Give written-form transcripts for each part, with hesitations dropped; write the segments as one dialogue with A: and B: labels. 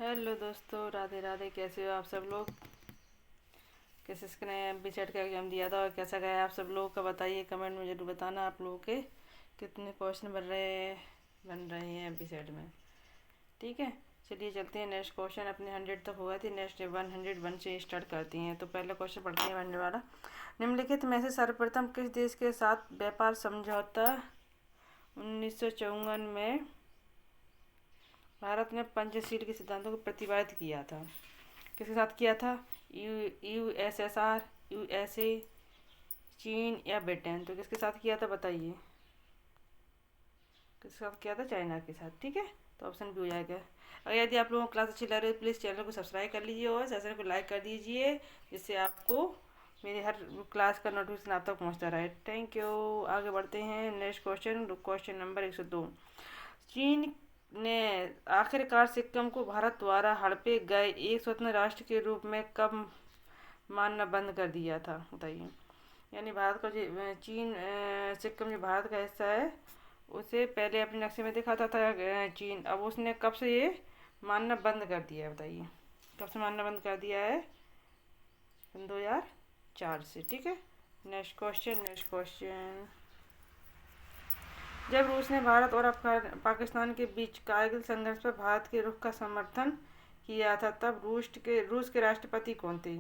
A: Hello दोस्तों, राधे राधे। कैसे हो आप सब लोग? किस ने बीसेट का एग्जाम दिया था और कैसा गया आप सब लोगों का? बताइए, कमेंट में ज़रूर बताना आप लोगों के कितने क्वेश्चन बन रहे हैं बीसेट में। ठीक है, चलिए चलते हैं। नेक्स्ट क्वेश्चन अपने 100 तक हो गए थे, नेक्स्ट 101 से स्टार्ट करती हैं। तो पहला क्वेश्चन पढ़ते हैं बनने वाला। निम्नलिखित में से सर्वप्रथम किस देश के साथ व्यापार समझौता 1954 में भारत ने पंचशील के सिद्धांतों को प्रतिपादित किया था? किसके साथ किया था? यूएसएसआर, यूएसए, चीन या ब्रिटेन? तो किसके साथ किया था बताइए? किसके साथ किया था? चाइना के साथ। ठीक है, तो ऑप्शन भी हो जाएगा। अगर यदि आप लोगों को क्लास अच्छी लग रही है तो प्लीज़ चैनल को सब्सक्राइब कर लीजिए और सेशन को लाइक कर दीजिए, जिससे आपको मेरे हर क्लास का नोटिफिकेशन आप तक पहुँचता रहे। Thank you. आगे बढ़ते हैं। Next question, question number 102। चीन ने आखिरकार सिक्किम को भारत द्वारा हड़पे गए एक स्वतंत्र राष्ट्र के रूप में कब मानना बंद कर दिया था बताइए? यानी भारत का जो चीन सिक्किम जो भारत का हिस्सा है, उसे पहले अपने नक्शे में दिखाता था चीन। अब उसने कब से ये मानना बंद कर दिया है बताइए? कब से मानना बंद कर दिया है? 2004 से। ठीक है, नेक्स्ट क्वेश्चन। जब रूस ने भारत और पाकिस्तान के बीच कारगिल संघर्ष पर भारत के रुख का समर्थन किया था, तब रूस के राष्ट्रपति कौन थे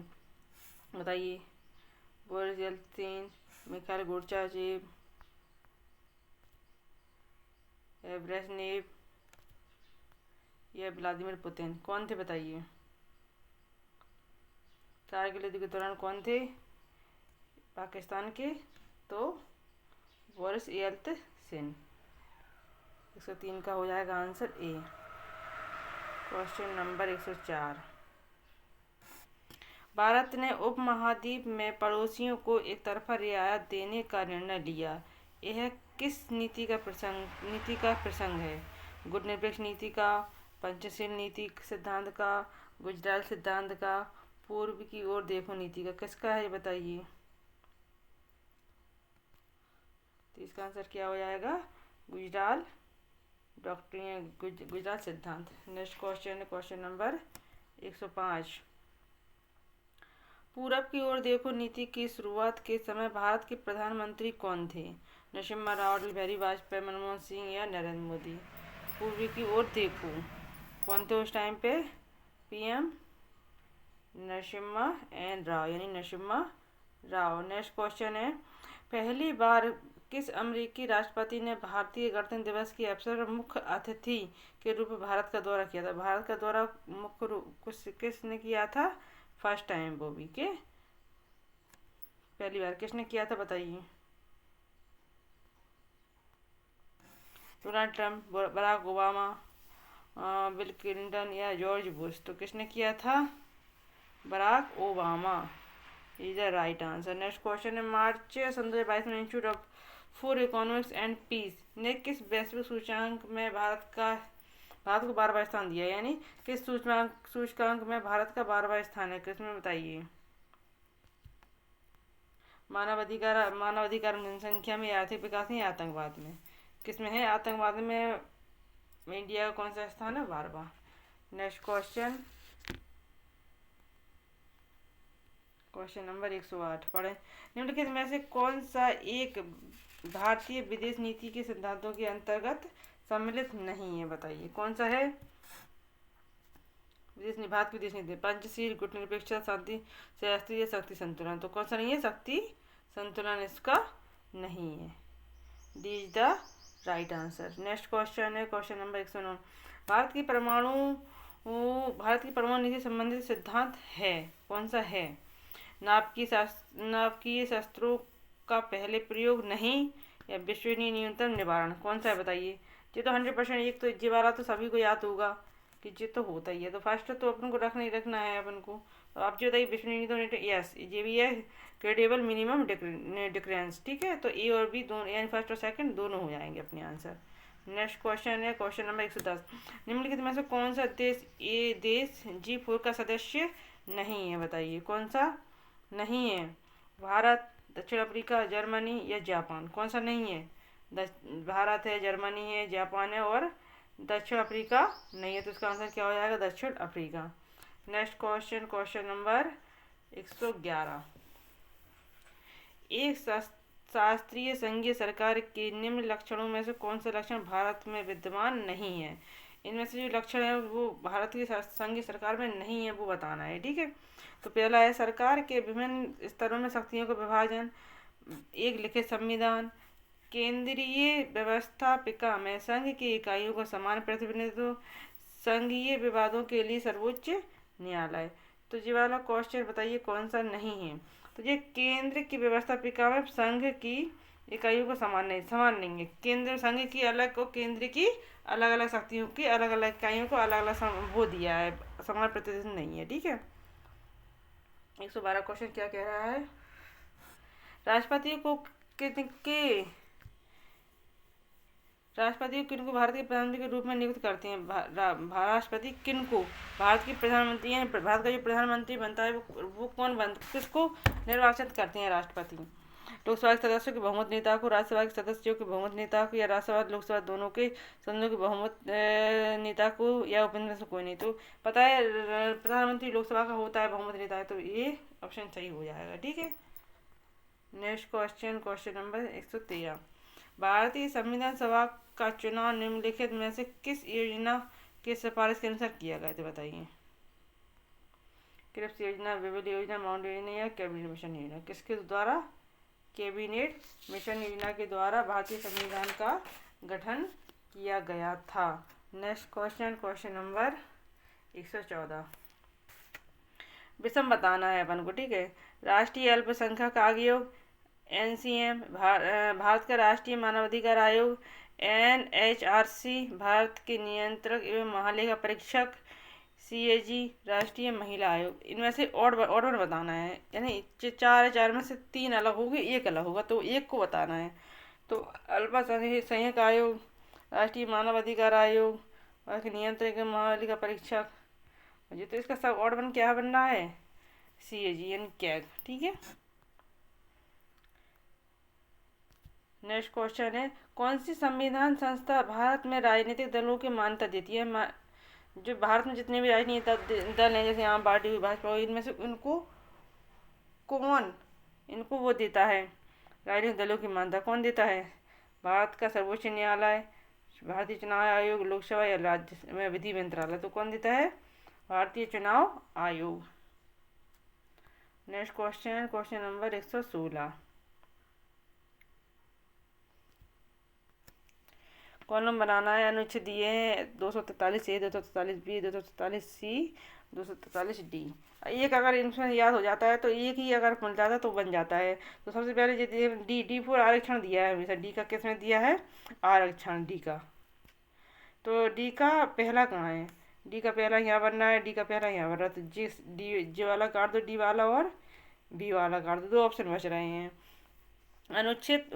A: बताइए? Boris Yeltsin, Mikhail Gorbachev, Brezhnev या व्लादिमीर पुतिन? कौन थे बताइए? कारगिल युद्ध के दौरान कौन थे पाकिस्तान के? तो बोरिस येल्त्सिन। 103 का हो जाएगा answer A. Question number 104। Bharat ने उपमहाद्वीप में पड़ोसियों को एक तरफा रियायत देने का निर्णय लिया। यह किस नीति का प्रसंग है? गुटनिरपेक्ष नीति का, पंचशील नीति सिद्धांत का, गुजरात सिद्धांत का, पूर्व की ओर देखो नीति का? किसका है बताइए? तो इसका आंसर क्या हो जाएगा? गुजरात डॉक्ट्रिन, गुजरात सिद्धांत। Next question, question number 105। पूरब की ओर देखो नीति की शुरुआत के समय भारत के प्रधानमंत्री कौन थे? नरसिम्हा राव, अटल बिहारी वाजपेयी, मनमोहन सिंह या नरेंद्र मोदी? पूर्व की ओर देखो कौन थे उस टाइम पे? पीएम नरसिम्हा एन राव, यानी नरसिम्हा राव। नेक्स्ट क्वेश्चन है, पहली बार किस अमेरिकी राष्ट्रपति ने भारतीय गणतंत्र दिवस के अवसर पर मुख्य अतिथि के रूप में भारत का दौरा किया था? भारत का दौरा मुख्य रूप किसने किया था? फर्स्ट टाइम वो भी के पहली बार किसने किया था बताइए? Donald Trump, Barack Obama, Bill Clinton या जॉर्ज बुश? तो किसने किया था? Barack Obama is the right answer. Next question है, मार्च सन 2022 में institute of for economics and peace ने किस वैश्विक सूचकांक में भारत को 12वां स्थान दिया? यानी किस सूचकांक में भारत का 12वां स्थान है? किसमें बताइए? मानव अधिकार में, जनसंख्या में, आर्थिक विकास में या आतंकवाद में? किसमें है? आतंकवाद में इंडिया का कौन सा स्थान है? 12वां। नेक्स्ट क्वेश्चन, क्वेश्चन नंबर 108 पढ़े। निम्नलिखित में से कौन सा एक भारतीय विदेश नीति के सिद्धांतों के अंतर्गत सम्मिलित नहीं है बताइए? कौन सा है? भारत की विदेश नीति पंचशील, गुटनिरपेक्षता, शांति शास्त्री या शक्ति संतुलन? तो कौन सा नहीं है? शक्ति संतुलन इसका नहीं है। D is the right answer. Next question है क्वेश्चन नंबर 109। भारत की परमाणु नीति संबंधित सिद्धांत है? कौन सा है? नाभिकीय शस्त्रों का पहले प्रयोग नहीं या विश्वसनीय न्यूनतम निवारण? कौन सा है बताइए? ये तो 100%, एक तो ये वाला तो सभी को याद होगा कि ये तो होता ही है। तो फर्स्ट तो अपन को रखना है अपन को। तो आप जो बताइए विश्वसनीय न्यूनतम, यस ये भी है। Credible minimum difference. ठीक है, तो ए और बी दोनों, यानी फर्स्ट और सेकंड दोनों हो जाएंगे अपने आंसर। नेक्स्ट क्वेश्चन है क्वेश्चन नंबर 110। निम्नलिखित में से कौन सा देश G4 का सदस्य नहीं है बताइए? कौन सा नहीं है? भारत, दक्षिण अफ्रीका, जर्मनी या जापान? कौन सा नहीं है? भारत है, जर्मनी है, जापान है और दक्षिण अफ्रीका नहीं है, तो इसका आंसर क्या हो जाएगा? दक्षिण Africa. Next question, question number 111। एक शास्त्रीय संघीय सरकार के निम्न लक्षणों में से कौन सा लक्षण भारत में विद्यमान नहीं है? इनमें से जो लक्षण है वो भारत की संघीय सरकार में नहीं है, वो बताना है, ठीक है। तो पहला है सरकार के विभिन्न स्तरों में शक्तियों का विभाजन, एक लिखित संविधान, केंद्रीय व्यवस्थापिका में संघ की इकाइयों का समान प्रतिनिधित्व, संघीय विवादों के लिए सर्वोच्च न्यायालय। तो ये वाला क्वेश्चन बताइए कौन सा नहीं है? तो ये केंद्र की व्यवस्थापिका में संघ की इकाइयों को समान नहीं है। केंद्र संघ की अलग और केंद्र की अलग अलग शक्तियों की अलग अलग इकाइयों को अलग अलग वो दिया है, समान प्रतिनिधित्व नहीं है, ठीक है। 112 क्वेश्चन क्या कह रहा है? राष्ट्रपति को किनको भारत के प्रधानमंत्री के रूप में नियुक्त करते हैं? राष्ट्रपति किनको? भारत के प्रधानमंत्री हैं। भारत का जो प्रधानमंत्री बनता है वो कौन किसको निर्वाचित करते हैं? राष्ट्रपति। लोकसभा के सदस्यों के बहुमत नेता को, राज्यसभा के सदस्यों के बहुमत नेता को, या राज्यसभा लोकसभा दोनों के सदनों के बहुमत नेता को, या उपनिवेश से कोई नहीं। तो पता है प्रधानमंत्री लोकसभा का होता है, बहुमत नेता है, तो ये ऑप्शन सही हो जाएगा, ठीक है। Next question, question number 113। भारतीय संविधान सभा का चुनाव निम्नलिखित में से किस योजना की सिफारिश के अनुसार किया गया था? बताइए। क्रिप्स योजना, विविध योजना, माउंट योजना या कैबिनेट मिशन योजना? किसके द्वारा? कैबिनेट मिशन योजना के द्वारा भारतीय संविधान का गठन किया गया था। Next question, question number 114। विषम बताना है अपन को, ठीक है। राष्ट्रीय अल्पसंख्यक आयोग NCM, भारत का राष्ट्रीय मानवाधिकार आयोग NHRC, भारत के नियंत्रक एवं महालेखा परीक्षक CAG, राष्ट्रीय महिला आयोग। इनमें से ऑर्डर बताना है, यानी 4 में से 3 अलग होगी, एक अलग होगा, तो एक को बताना है। तो अल्पसंख्यक आयोग, राष्ट्रीय मानवाधिकार आयोग, भारत के नियंत्रक एवं महालेखा परीक्षक, जी। तो इसका सब ऑर्डर क्या बन रहा है? CAG यानी कैग, ठीक है। नेक्स्ट क्वेश्चन है, कौन सी संविधान संस्था भारत में राजनीतिक दलों की मान्यता देती है? जो भारत में जितने भी राजनीतिक दल हैं, जैसे आम पार्टी, भाजपा, इनमें से इनको वो देता है, राजनीतिक दलों की मान्यता कौन देता है? भारत का सर्वोच्च न्यायालय, भारतीय चुनाव आयोग, लोकसभा या राज्य में विधि मंत्रालय? तो कौन देता है? भारतीय चुनाव आयोग। Next question, question number 116। Column बनाना है, अनुच्छेद दिए हैं 243A, 243B, 243C, 243D। एक अगर इनमें याद हो जाता है तो एक ही अगर मिल जाता है तो बन जाता है। तो सबसे पहले D4 आरक्षण दिया है हमेशा। डी का किसमें दिया है? आरक्षण, डी का। तो डी का पहला कहाँ है? डी का पहला यहाँ बन रहा है, डी का पहला यहाँ बन रहा है, तो जी वाला काट दो, डी वाला और बी वाला काट दो, 2 ऑप्शन बच रहे हैं। अनुच्छेद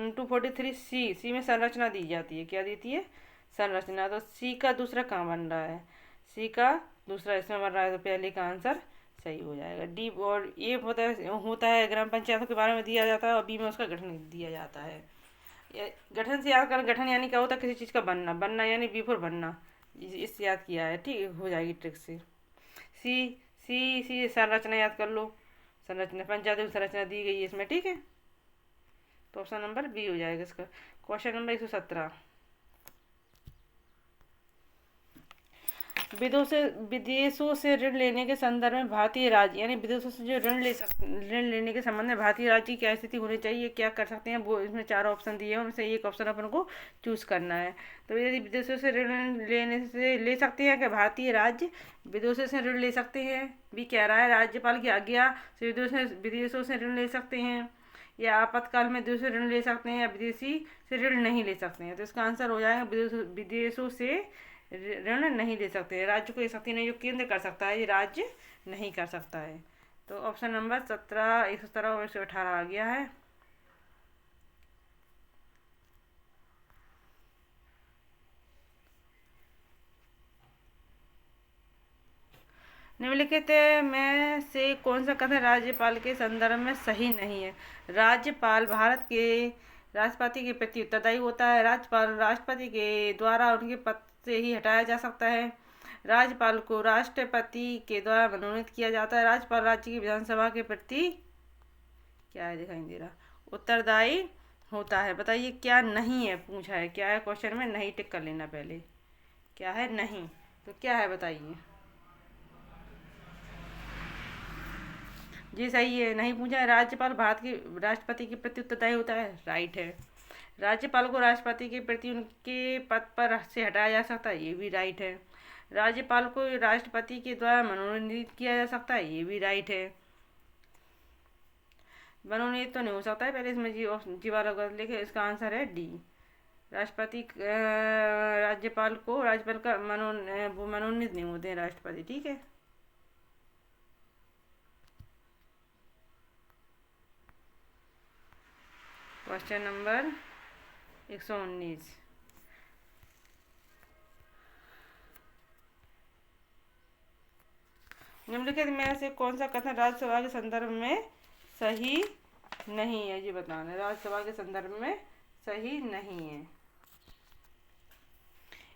A: 243C में संरचना दी जाती है, क्या देती है? संरचना। तो सी का दूसरा कहाँ बन रहा है? सी का दूसरा इसमें बन रहा है, तो पहले का आंसर सही हो जाएगा। डी और ए होता है ग्राम पंचायतों के बारे में दिया जाता है, और बी में उसका गठन दिया जाता है। गठन से याद कर, गठन यानी क्या होता है? किसी चीज़ का बनना यानी B4 बनना, इससे याद किया है, ठीक हो जाएगी ट्रिक से। सी संरचना याद कर लो, संरचना पंचायतों की संरचना दी गई है इसमें, ठीक है। तो ऑप्शन नंबर बी हो जाएगा इसका। Question number 117। विदेशों से ऋण लेने के संदर्भ में भारतीय राज्य, यानी विदेशों से जो ऋण लेने के संबंध में भारतीय राज्य की क्या स्थिति होनी चाहिए, क्या कर सकते हैं, वो इसमें 4 ऑप्शन दिए हैं, उनमें से एक ऑप्शन अपन को चूज करना है। तो यदि विदेशों से ऋण ले सकते हैं, क्या भारतीय राज्य विदेशों से ऋण ले सकते हैं? भी कह रहा है राज्यपाल की आज्ञा से विदेशों से ऋण ले सकते हैं, या आपातकाल में विदेशों से ऋण ले सकते हैं, या विदेशी से ऋण नहीं ले सकते हैं। तो इसका आंसर हो जाएगा विदेशों से ऋण नहीं ले सकते। राज्य को ये शक्ति नहीं जो केंद्र कर सकता है, ये राज्य नहीं कर सकता है। तो ऑप्शन नंबर 17, 117 और 118 आ गया है। निम्नलिखित में से कौन सा कथन राज्यपाल के संदर्भ में सही नहीं है? राज्यपाल भारत के राष्ट्रपति के प्रति उत्तरदायी होता है। राज्यपाल राष्ट्रपति के द्वारा उनके पद से ही हटाया जा सकता है। राज्यपाल को राष्ट्रपति के द्वारा मनोनीत किया जाता है। राज्यपाल राज्य की विधानसभा के प्रति क्या है, दिखाई दे रहा, उत्तरदायी होता है। बताइए क्या नहीं है, पूछा है क्या है क्वेश्चन में, नहीं टिक कर लेना पहले, क्या है नहीं, तो क्या है बताइए। जी सही है, नहीं पूछा है। राज्यपाल भारत के राष्ट्रपति के प्रति उत्तरदायी होता है, राइट है। राज्यपाल को राष्ट्रपति के प्रति उनके पद पर से हटाया जा सकता है, ये भी राइट है। राज्यपाल को राष्ट्रपति के द्वारा मनोनीत किया जा सकता है, ये भी राइट है। मनोनीत तो नहीं हो सकता है, पहले इसमें जी वाला गलत लिखे, इसका आंसर है डी। राष्ट्रपति राज्यपाल को राज्यपाल का वो मनोनीत नहीं होते हैं राष्ट्रपति, ठीक है। क्वेश्चन नंबर 119, निम्नलिखित में से कौन सा कथन राज्यसभा के संदर्भ में सही नहीं है, ये बताना है। राज्यसभा के संदर्भ में सही नहीं है।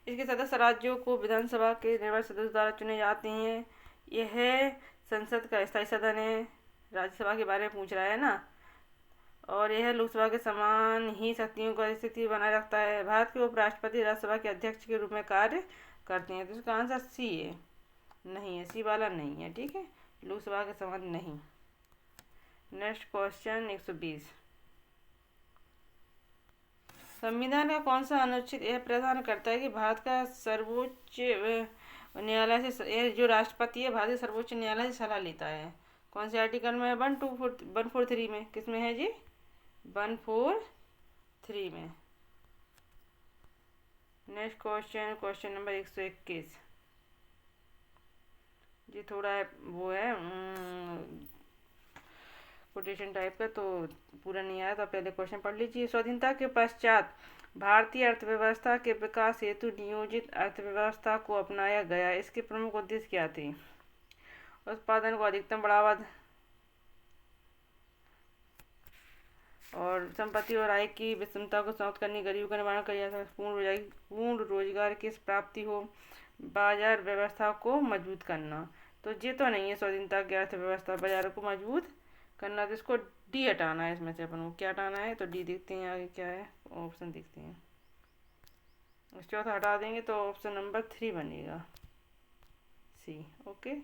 A: इसके सदस्य राज्यों को विधानसभा के निर्वाचित सदस्य द्वारा चुने जाते हैं। यह संसद का स्थायी सदन है, राज्यसभा के बारे में पूछ रहा है ना। और यह लोकसभा के समान ही शक्तियों का स्थिति बनाए रखता है। भारत के उपराष्ट्रपति राज्यसभा के अध्यक्ष के रूप में कार्य करते हैं, तो इसका आंसर सी है, नहीं है, सी वाला नहीं है, ठीक है, लोकसभा के समान नहीं। नेक्स्ट क्वेश्चन 120, संविधान का कौन सा अनुच्छेद यह प्रावधान करता है कि भारत का सर्वोच्च न्यायालय से, जो राष्ट्रपति है भारतीय सर्वोच्च न्यायालय से सलाह लेता है। कौन से आर्टिकल में है? 143 में। किस में है जी? 143 में। नेक्स्ट क्वेश्चन, क्वेश्चन नंबर 121, जी थोड़ा वो है कोटेशन टाइप का, तो पूरा नहीं आया, तो पहले क्वेश्चन पढ़ लीजिए। स्वाधीनता के पश्चात भारतीय अर्थव्यवस्था के विकास हेतु नियोजित अर्थव्यवस्था को अपनाया गया। इसके प्रमुख उद्देश्य क्या थे? उत्पादन को अधिकतम बढ़ावा और संपत्ति और आय की विषमता को समाप्त करने, गरीबी का निवारण किया जा सकता, पूर्ण रोजगार की प्राप्ति हो, बाजार व्यवस्था को मजबूत करना। तो ये तो नहीं है स्वाधीनता की अर्थव्यवस्था, बाजार को मजबूत करना, तो इसको डी हटाना है। इसमें से अपन को क्या हटाना है, तो डी देखते हैं आगे क्या है, ऑप्शन देखते हैं। चौथा हटा देंगे तो ऑप्शन नंबर 3 बनेगा, C. Okay,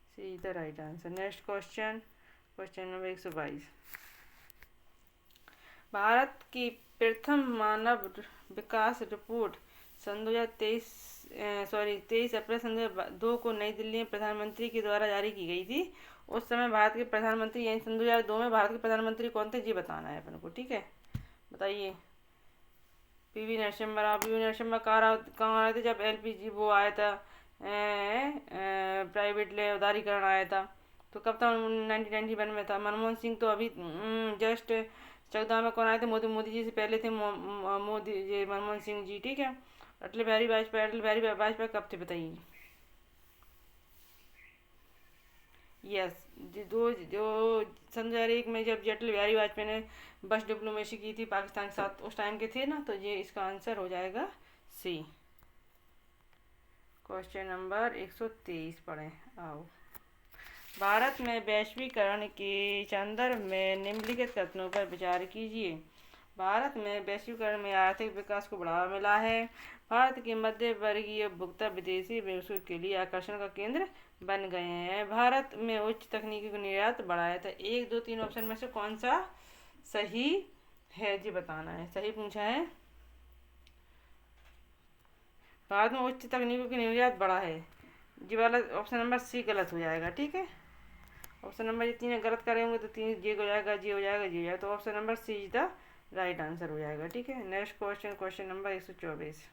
A: C is the right answer. Next question, question number 122, भारत की प्रथम मानव विकास रिपोर्ट सन 23 अप्रैल सन 2002 को नई दिल्ली में प्रधानमंत्री के द्वारा जारी की गई थी। उस समय भारत के प्रधानमंत्री, यानी सन 2002 में भारत के प्रधानमंत्री कौन थे, जी बताना है अपन को, ठीक है। बताइए। पीवी नरसिम्हा। पीवी नरसिम्हा कहाँ आए थे जब एलपीजी वो आया था, प्राइवेट ले उदारीकरण आया था, तो कब था? 1991 में था। मनमोहन सिंह तो अभी जस्ट 14 में कौन आए थे? मोदी जी से पहले थे मोदी जी, मनमोहन सिंह जी, ठीक है। अटल बिहारी वाजपेयी कब थे बताइए? यस, जो सन 2001 में जब अटल बिहारी वाजपेयी ने बस डिप्लोमेसी की थी पाकिस्तान के साथ, उस टाइम के थे ना, तो ये इसका आंसर हो जाएगा सी। क्वेश्चन नंबर 123 पढ़ें, आओ। भारत में वैश्वीकरण के संदर्भ में निम्नलिखित कथनों पर विचार कीजिए। भारत में वैश्वीकरण में आर्थिक विकास को बढ़ावा मिला है। भारत के मध्य वर्गीय उपभोक्ता विदेशी निवेशों के लिए आकर्षण का केंद्र बन गए हैं। भारत में उच्च तकनीकी का निर्यात बढ़ाया था। 1, 2, 3 ऑप्शन में से कौन सा सही है, जी बताना है। सही पूछा है, भारत में उच्च तकनीकों की निर्यात बढ़ा है, जी वाला ऑप्शन नंबर सी गलत हो जाएगा, ठीक है। ऑप्शन नंबर ये 3 गलत करे होंगे तो 3 जे हो जाएगा, जी हो जाएगा, जी हो जाएगा, तो option number C is the right answer हो जाएगा, ठीक है। Next question, question number 124,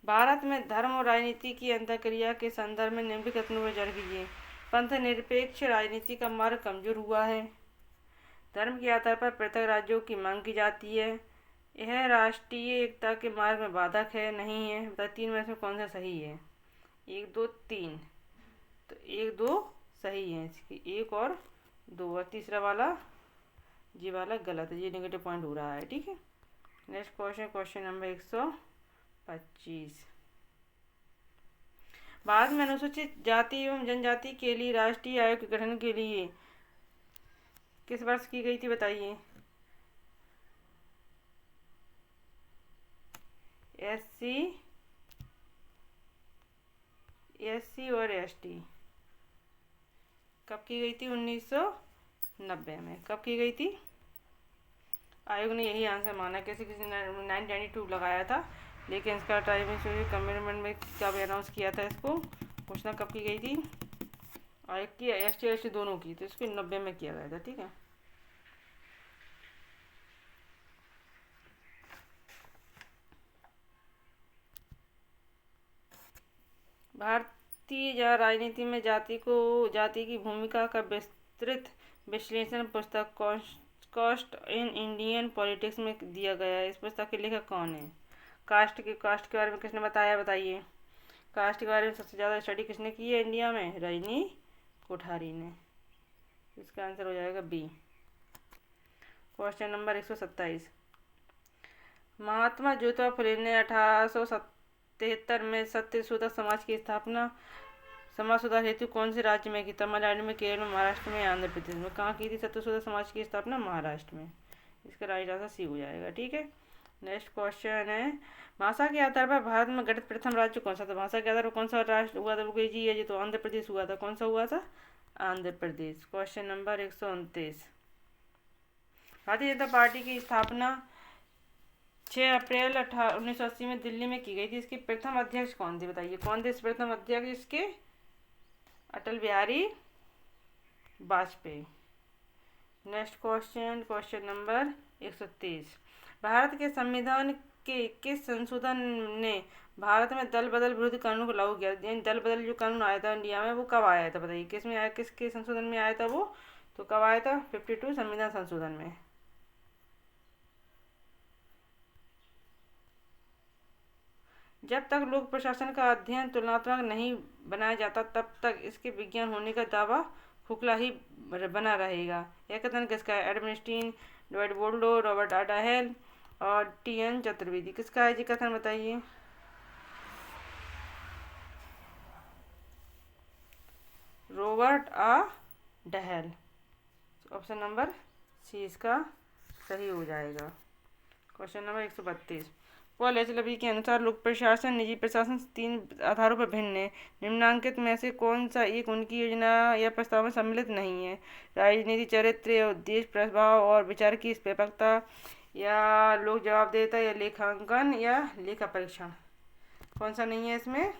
A: Bharat में धर्म और राजनीति की अंतःक्रिया के संदर्भ में निम्नलिखित कथनों पर विचार कीजिए। पंथ निरपेक्ष राजनीति का मार्ग कमजोर हुआ है। धर्म के आधार पर पृथक राज्यों की मांग की जाती है। यह राष्ट्रीय एकता के मार्ग में बाधक है, नहीं है। बता 3 में से कौन सा सही है? 1, 2, 3, तो 1, 2 सही है इसकी, 1 और 2, और तीसरा वाला जी वाला गलत है, ये नेगेटिव पॉइंट हो रहा है। ठीक है, next question, question number 125। Bharat में अनुसूचित जाति एवं जनजाति के लिए राष्ट्रीय आयोग के गठन के लिए किस वर्ष की गई थी, बताइए। एससी और एसटी कब की गई थी? 1990 में। कब की गई थी? आयोग ने यही आंसर माना, किसी किसी ने 1992 लगाया था, लेकिन इसका ट्राइबल कमेंटमेंट में कब अनाउंस किया था इसको, घोषणा कब की गई थी आयोग की? एसटी दोनों की, तो इसको 90 में किया गया था। ठीक है, भारतीय राजनीति में जाति की भूमिका का विस्तृत विश्लेषण पुस्तक कास्ट इन इंडियन पॉलिटिक्स में दिया गया है। इस पुस्तक के लेखक कौन है? कास्ट के बारे में किसने बताया, बताइए। कास्ट के बारे में सबसे ज़्यादा स्टडी किसने की है इंडिया में? रजनी कोठारी ने। इसका आंसर हो जाएगा B. Question number 127। Mahatma Jyotiba Phule ने 1873 में सत्यशोधक समाज की स्थापना समाज सुधार हेतु कौन से राज्य में की? तमिलनाडु में, केरल में, महाराष्ट्र में, आंध्र प्रदेश में। कहाँ की थी सत्यशोधक समाज की स्थापना? महाराष्ट्र में। इसका राइट आंसर सी हो जाएगा। ठीक है, नेक्स्ट क्वेश्चन है, भाषा के आधार पर भारत में गठित प्रथम राज्य कौन सा था? भाषा के आधार पर कौन सा राष्ट्र हुआ था? जी है जी, तो आंध्र प्रदेश हुआ था। कौन सा हुआ था? आंध्र प्रदेश। Question number 129। भारतीय जनता पार्टी की स्थापना 6 अप्रैल 1980 में दिल्ली में की गई थी। इसके प्रथम अध्यक्ष कौन थे, बताइए। कौन थे इस प्रथम अध्यक्ष इसके? Atal Bihari Vajpayee. Next question, question number 123। भारत के संविधान के किस संशोधन ने भारत में दल बदल विरोधी कानून को लागू किया? दल बदल जो कानून आया था इंडिया में, वो कब आया था, बताइए। किस में आया, किसके संशोधन में आया था वो? तो कब आया था? 52 संविधान संशोधन में। जब तक लोक प्रशासन का अध्ययन तुलनात्मक नहीं बनाया जाता, तब तक इसके विज्ञान होने का दावा खोखला ही बना रहेगा। यह कथन किसका है? एडमिस्टीन, डॉयड बोल्डो, रॉबर्ट आडाहेल और टी.एन. चतुर्वेदी। किसका है जी कथन, बताइए। रॉबर्ट आडाहेल। ऑप्शन नंबर सी इसका सही हो जाएगा। Question number 132। पॉल एचलबी के अनुसार लोक प्रशासन निजी प्रशासन से 3 आधारों पर भिन्न है। निम्नांकित में से कौन सा एक उनकी योजना या प्रस्ताव में सम्मिलित नहीं है? राजनीति, चरित्र, उद्देश्य, प्रभाव और विचार की व्यापकता, या लोक जवाबदेहिता, या लेखांकन, या लेखा परीक्षण। कौन सा नहीं है इसमें?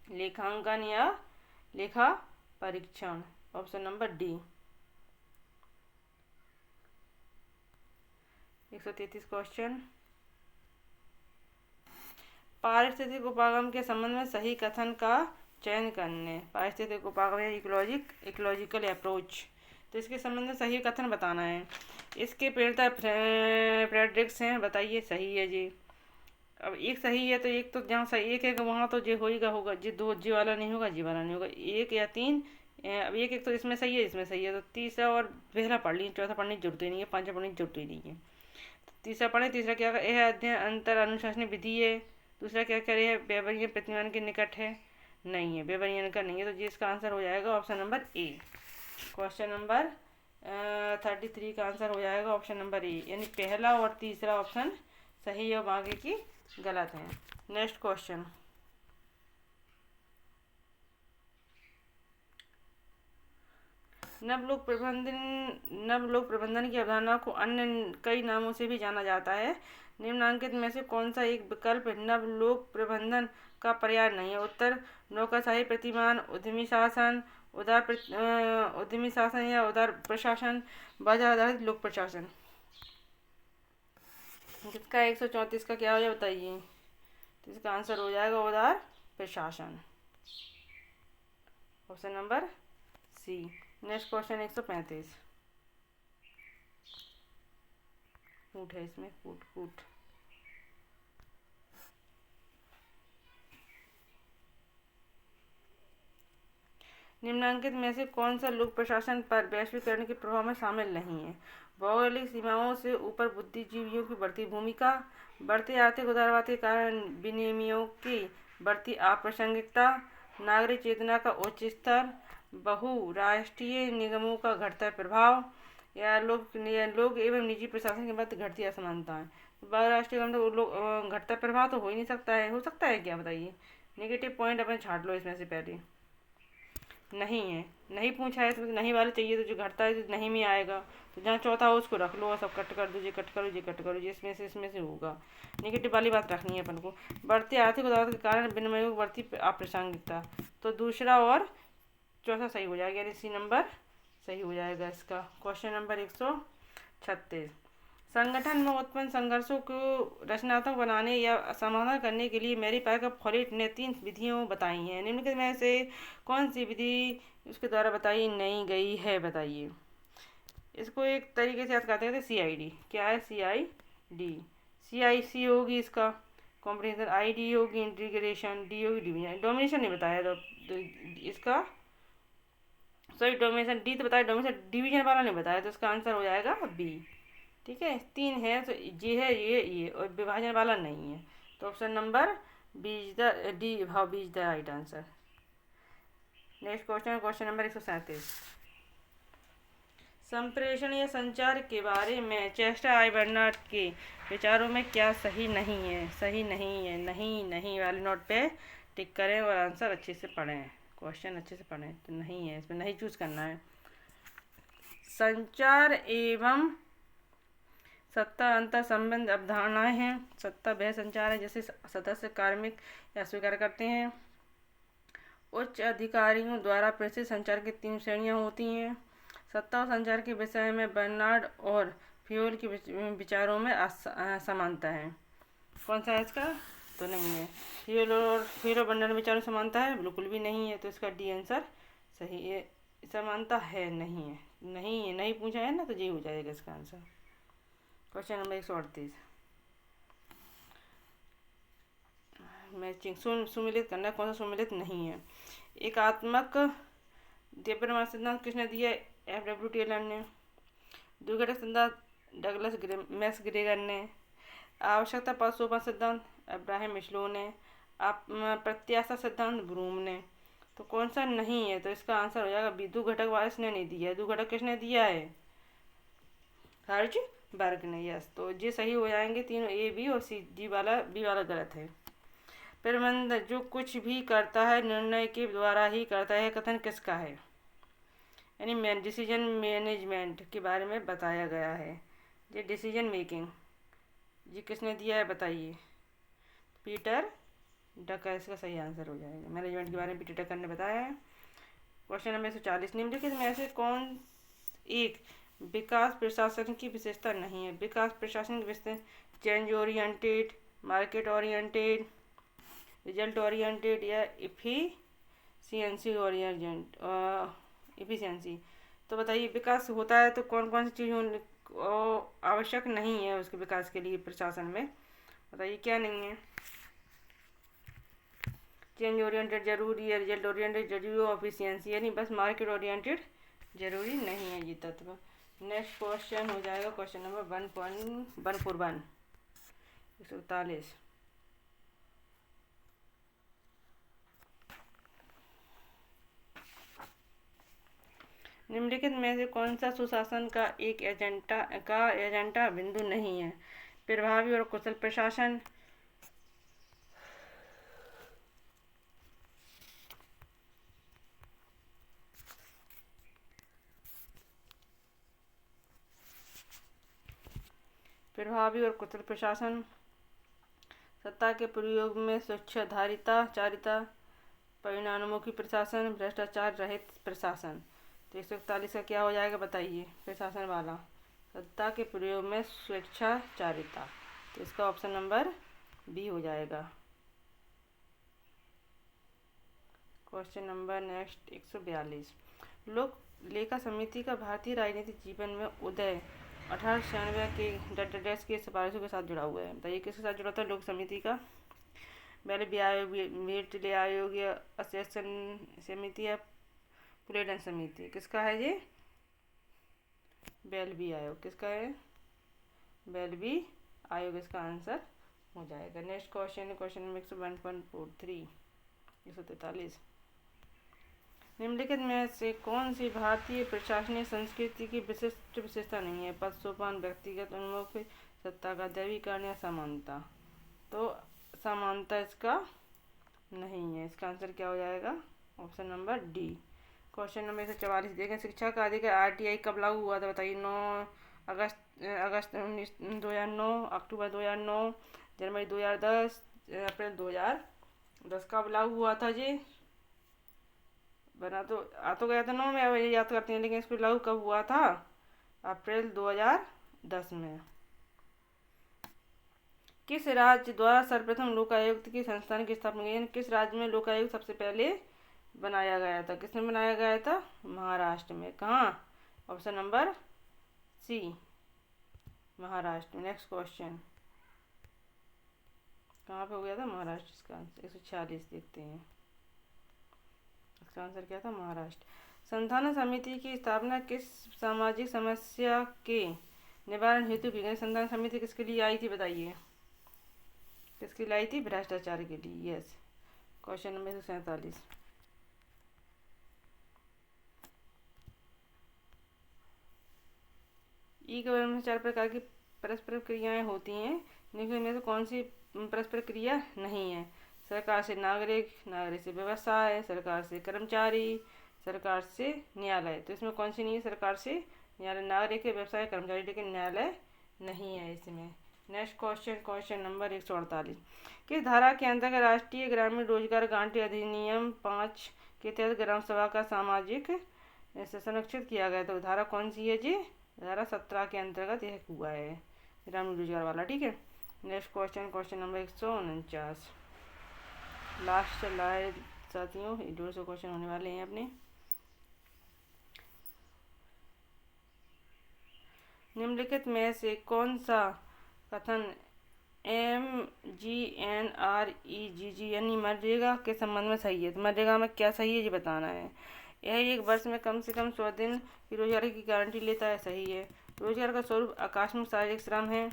A: लेखांकन या लेखा परीक्षण। Option number D. 133 क्वेश्चन, पारिस्थितिक उपागम के संबंध में सही कथन का चयन करने। पारिस्थितिक उपागम या इकोलॉजिकल अप्रोच, तो इसके संबंध में सही कथन बताना है। इसके प्रेरणा फ्रेडरिक्स हैं, बताइए। सही है जी। अब एक सही है तो एक तो जहाँ सही एक है वहाँ तो जी होगा जी, 2 जी वाला नहीं होगा, जी वाला नहीं होगा, 1 या 3। अब एक तो इसमें सही है, इसमें सही है, तो तीसरा और पहला पढ़ लीजिए, चौथा पढ़ने की जरूरत ही नहीं है, पाँचवा पढ़ने की जरूरत ही नहीं है। तो तीसरा पढ़े। तीसरा क्या, यह अध्ययन अंतर अनुशासनिक विधि है। दूसरा क्या करे है, बेबरियन प्रतिमान के निकट है, नहीं है, बेबरियन का नहीं है, तो जी इसका आंसर हो जाएगा option number A. Question number 33 का आंसर हो जाएगा ऑप्शन नंबर ए, यानी पहला और तीसरा ऑप्शन सही है और बाकी की गलत है। नेक्स्ट क्वेश्चन, नवलोक प्रबंधन की अवधारणा को अन्य कई नामों से भी जाना जाता है। निम्नांकित में से कौन सा एक विकल्प नवलोक प्रबंधन का पर्याय नहीं है? उत्तर, नौकरशाही प्रतिमान, उद्यमी शासन, उद्यमी शासन या उदार प्रशासन, बाजार आधारित लोक प्रशासन। जिसका 134 का क्या हो जाए, बताइए। तो इसका आंसर हो जाएगा उदार प्रशासन। Option number C. Next question 135। कूट है इसमें, कूट। निम्नलिखित में से कौन सा लोक प्रशासन पर वैश्वीकरण के प्रभाव में शामिल नहीं है? भौगोलिक सीमाओं से ऊपर बुद्धिजीवियों की बढ़ती भूमिका, बढ़ते आर्थिक उदारवाद के कारण विनिमयों की बढ़ती अप्रासंगिकता, नागरिक चेतना का उच्च स्तर, बहुराष्ट्रीय निगमों का घटता प्रभाव, या लोग एवं निजी प्रशासन के मध्य घटती असमानताएं। बहुराष्ट्रीय निगम तो घटता प्रभाव तो हो ही नहीं सकता है, हो सकता है क्या बताइए? नेगेटिव पॉइंट अपने छाट लो इसमें से पहले। नहीं है, नहीं पूछा है तो नहीं वाले चाहिए, तो जो घटता है तो नहीं में आएगा, तो जहाँ चौथा हो उसको रख लो और सब कट कर दो, ये कट करो ये कट करो, इसमें से होगा। नेगेटिव वाली बात रखनी है अपन को। बढ़ती आर्थिक उदारता के कारण विनिमय की बढ़ती अप्रासंगिकता, तो दूसरा और चौथा सही हो जाएगा, यानी सी नंबर सही हो जाएगा इसका। Question number 136। संगठन में उत्पन्न संघर्षों को रचनात्मक बनाने या समाधान करने के लिए मैरी पार्कर फोलिट ने 3 विधियों बताई हैं। निम्नलिखित में से कौन सी विधि उसके द्वारा बताई नहीं गई है? बताइए। इसको एक तरीके से याद करते हैं, CID क्या है? CID, CIC होगी इसका कॉम्प्रिहेंशन, ID होगी इंटीग्रेशन, D होगी डिवीजन, डोमिनेशन नहीं बताया तो इसका सॉरी डोमिनेशन D तो बताया, डोमिनेशन डिवीजन वाला नहीं बताया, तो इसका आंसर हो जाएगा B। ठीक है, 3 है तो ये है, ये और विभाजन वाला नहीं है, तो option number B is the डी भाव B is the right answer. Next question, question number 137। संप्रेषण या संचार के बारे में चेस्टर आई बर्नार्ड के विचारों में क्या सही नहीं है? सही नहीं है, नहीं वाले नोट पे टिक करें और आंसर अच्छे से पढ़ें, क्वेश्चन अच्छे से पढ़ें। तो नहीं है, इसमें नहीं चूज करना है। संचार एवं सत्ता अंतर संबंध अवधारणाएं हैं। सत्ता वह संचार है जैसे सदस्य कार्मिक या स्वीकार करते हैं। उच्च अधिकारियों द्वारा प्रेषित संचार की 3 श्रेणियां होती हैं। सत्ता और संचार के विषय में बर्नार्ड और फ्योल के विचारों में समानता है। कौन सा है इसका? तो नहीं है। फ्योल और बर्नार्ड विचारों समानता है, बिल्कुल भी नहीं है, तो इसका डी आंसर सही है। समानता है, नहीं है, नहीं पूछा है ना, तो ये हो जाएगा इसका आंसर। Question number 138। मैचिंग सुमिलित करना, कौन सा सुमिलित नहीं है? एकात्मक द्विपरिमाण सिद्धांत किसने दिया? FW टेलर ने। द्विघटक सिद्धांत डगलस मैक्स ग्रेगर ने। आवश्यकता पर सोपान सिद्धांत अब्राहम मिस्लो ने। प्रत्याशा सिद्धांत ब्रूम ने। तो कौन सा नहीं है? तो इसका आंसर हो जाएगा बी, द्विघटक वाला इसने नहीं दिया है। द्विघटक किसने दिया है? हर्ज़बर्ग ने। यस, तो ये सही हो जाएंगे तीनों, A, B और C। बी वाला गलत है। प्रबंधक जो कुछ भी करता है निर्णय के द्वारा ही करता है, कथन किसका है? यानी डिसीजन मैनेजमेंट के बारे में बताया गया है। ये डिसीजन मेकिंग ये किसने दिया है बताइए? पीटर डकर, इसका सही आंसर हो जाएगा। मैनेजमेंट के बारे में पीटर डकर ने बताया है। Question number 140। निम्नलिखित में से कौन एक विकास प्रशासन की विशेषता नहीं है? विकास प्रशासन की विशेषता change oriented, market oriented, result oriented या इफिशियंसी इफिशियंसी। तो बताइए, विकास होता है तो कौन कौन सी चीज़ आवश्यक नहीं है उसके विकास के लिए प्रशासन में? बताइए क्या नहीं है? चेंज ओरिएंटेड जरूरी है, रिजल्ट ओरिएंटेड जरूरी हो, एफिशिएंसी यानी बस मार्केट ओरिएंटेड जरूरी नहीं है ये तत्व। नेक्स्ट क्वेश्चन हो जाएगा क्वेश्चन नंबर 1.141 141। निम्नलिखित में से कौन सा सुशासन का एक एजेंडा बिंदु नहीं है? प्रभावी और कुशल प्रशासन, प्रभावी और कुशल प्रशासन, सत्ता के प्रयोग में स्वेच्छाधारिता, परिणामोन्मुखी प्रशासन, भ्रष्टाचार रहित प्रशासन। तो 141 का क्या हो जाएगा बताइए? प्रशासन वाला, सत्ता के प्रयोग में स्वेच्छाचारिता, तो इसका ऑप्शन नंबर बी हो जाएगा। Question number next 142। लोक लेखा समिति का भारतीय राजनीतिक जीवन में उदय 1896 के डैश की सिफारिशों के साथ जुड़ा हुआ है। बताइए किसके साथ जुड़ा था लोक समिति का? पहले आयोग, आयोग या एसोसिएशन समिति है, कुलेटन समिति किसका है ये? बेल्वी आयोग। किसका है? बेल्वी आयोग इसका आंसर हो जाएगा। Next question, question number 101.43 143। निम्नलिखित में से कौन सी भारतीय प्रशासनिक संस्कृति की विशिष्ट विशेषता नहीं है? पद सोपान, व्यक्तिगत उन्मुख सत्ता का दैवीकरण या समानता। तो समानता इसका नहीं है। इसका आंसर क्या हो जाएगा? Option number D. Question number 144 देखें, शिक्षा का अधिकार आरटीआई कब लागू हुआ था? बताइए। 9 अगस्त 2009, अक्टूबर 2009, जनवरी 2010, अप्रैल 2010। कब लागू हुआ था जी? बना तो आ तो गया था 9 में, अब ये याद करते हैं, लेकिन इसको लागू कब हुआ था? अप्रैल 2010 में। किस राज्य द्वारा सर्वप्रथम लोकायुक्त की संस्थान की स्थापना की? किस राज्य में लोकायुक्त सबसे पहले बनाया गया था? किसमें बनाया गया था? महाराष्ट्र में। कहाँ? ऑप्शन नंबर सी, महाराष्ट्र में। नेक्स्ट क्वेश्चन, कहाँ पे हो गया था? महाराष्ट्र। इसका आंसर 146 देखते हैं। इसका आंसर क्या था? महाराष्ट्र। संधान समिति की स्थापना किस सामाजिक समस्या के निवारण हेतु की गई? संधान समिति किसके लिए आई थी? बताइए। किसके लिए आई थी? भ्रष्टाचार के लिए। Yes. Question number 147। E governance में 4 प्रकार की परस्पर क्रियाएं होती हैं, निम्न में से कौन सी परस्पर क्रिया नहीं है? सरकार से नागरिक, नागरिक से व्यवसाय, सरकार से कर्मचारी, सरकार से न्यायालय। तो इसमें कौन सी नहीं है? सरकार से न्यायालय। नागरिक है, व्यवसाय, कर्मचारी, लेकिन न्यायालय नहीं है इसमें। Next question, question number 148। किस धारा के अंतर्गत राष्ट्रीय ग्रामीण रोजगार गारंटी अधिनियम 5 के तहत ग्राम सभा का सामाजिक संरक्षित किया गया? तो धारा कौन सी है जी? धारा 17 के अंतर्गत यह हुआ है, ग्रामीण रोजगार वाला। ठीक है। Next question, question number 149। Last चल रहा है साथियों, 150 क्वेश्चन होने वाले हैं अपने। निम्नलिखित में से कौन सा कथन MGNREGG यानी मनरेगा के संबंध में सही है? तो मनरेगा में क्या सही है ये बताना है। यह एक वर्ष में कम से कम 100 दिन की रोजगार की गारंटी लेता है। सही है। रोजगार का स्वरूप आकस्मिक शारीरिक श्रम है।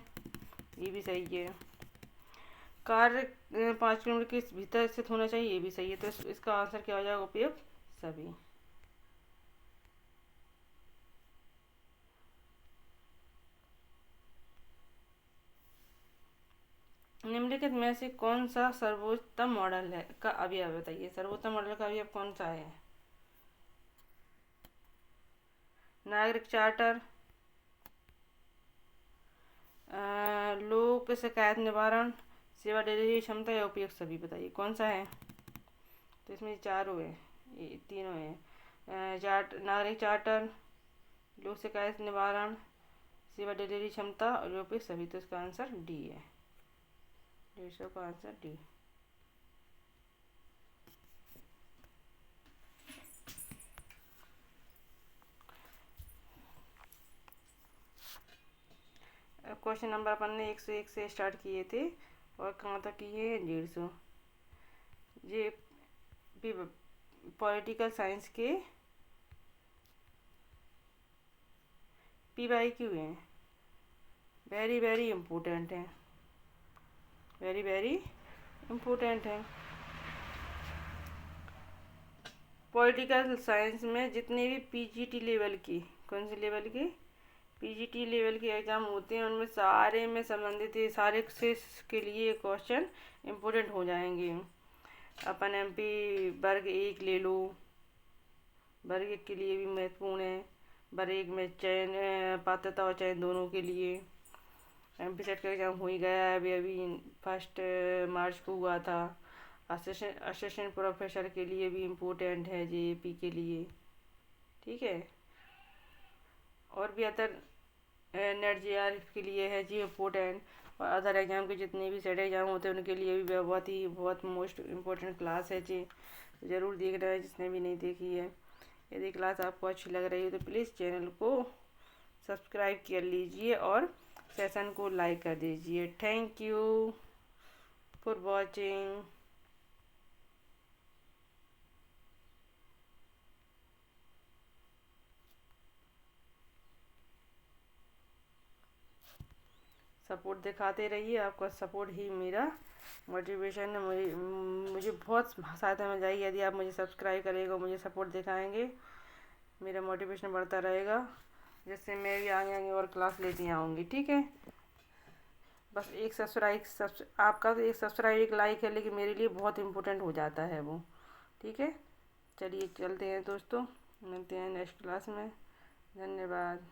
A: ये भी सही है। कार्य 5 किलोमीटर के भीतर स्थित होना चाहिए। ये भी सही है। तो इसका आंसर क्या हो जाएगा? उपयुक्त सभी। निम्नलिखित में से कौन सा सर्वोत्तम मॉडल है का अवयव? बताइए। सर्वोत्तम मॉडल का अवयव कौन सा है? नागरिक चार्टर, लोक शिकायत निवारण, सेवा डिलीवरी क्षमता या उपयुक्त सभी। बताइए कौन सा है? तो इसमें चारों है, ये तीनों है। नागरिक चार्टर, लोक शिकायत निवारण, सेवा डिलीवरी क्षमता और उपयुक्त सभी। तो इसका आंसर डी है। 150 का आंसर डी। क्वेश्चन नंबर अपन ने 101 से स्टार्ट किए थे और कहाँ तक किए हैं? 150। ये भी पॉलिटिकल साइंस के PYQ हैं। वेरी वेरी इम्पोर्टेंट हैं, वेरी वेरी इम्पोर्टेंट हैं। पॉलिटिकल साइंस में जितने भी PGT लेवल की, कौन सी लेवल की? PGT लेवल के एग्ज़ाम होते हैं, उनमें सारे में संबंधित है, सारे से के लिए क्वेश्चन इम्पोर्टेंट हो जाएंगे। अपन MP वर्ग 1 ले लो, वर्ग 1 के लिए भी महत्वपूर्ण है। वर्ग 1 में चयन, पात्रता और चयन दोनों के लिए। MP सेट का एग्ज़ाम हो ही गया है, अभी अभी 1 मार्च को हुआ था। असिस्टेंट प्रोफेसर के लिए भी इम्पोर्टेंट है, JAP के लिए। ठीक है। और भी अदर नेट JRF के लिए है जी इम्पोर्टेंट। और अदर एग्ज़ाम के जितने भी सेट एग्ज़ाम होते हैं उनके लिए भी बहुत मोस्ट इम्पोर्टेंट क्लास है जी। ज़रूर देखना है जिसने भी नहीं देखी है। यदि क्लास आपको अच्छी लग रही है तो प्लीज़ चैनल को सब्सक्राइब कर लीजिए और सेशन को लाइक कर दीजिए। Thank you for watching. Support दिखाते रहिए, आपका सपोर्ट ही मेरा मोटिवेशन है। मुझे बहुत सहायता मिल जाएगी यदि आप मुझे सब्सक्राइब करेंगे, मुझे सपोर्ट दिखाएंगे, मेरा मोटिवेशन बढ़ता रहेगा, जिससे मैं भी आगे आगे और क्लास लेती आऊँगी। ठीक है, बस एक आपका तो एक सब्सक्राइब एक लाइक है, लेकिन मेरे लिए बहुत इम्पोर्टेंट हो जाता है वो। ठीक है, चलिए चलते हैं दोस्तों, मिलते हैं नेक्स्ट क्लास में। धन्यवाद।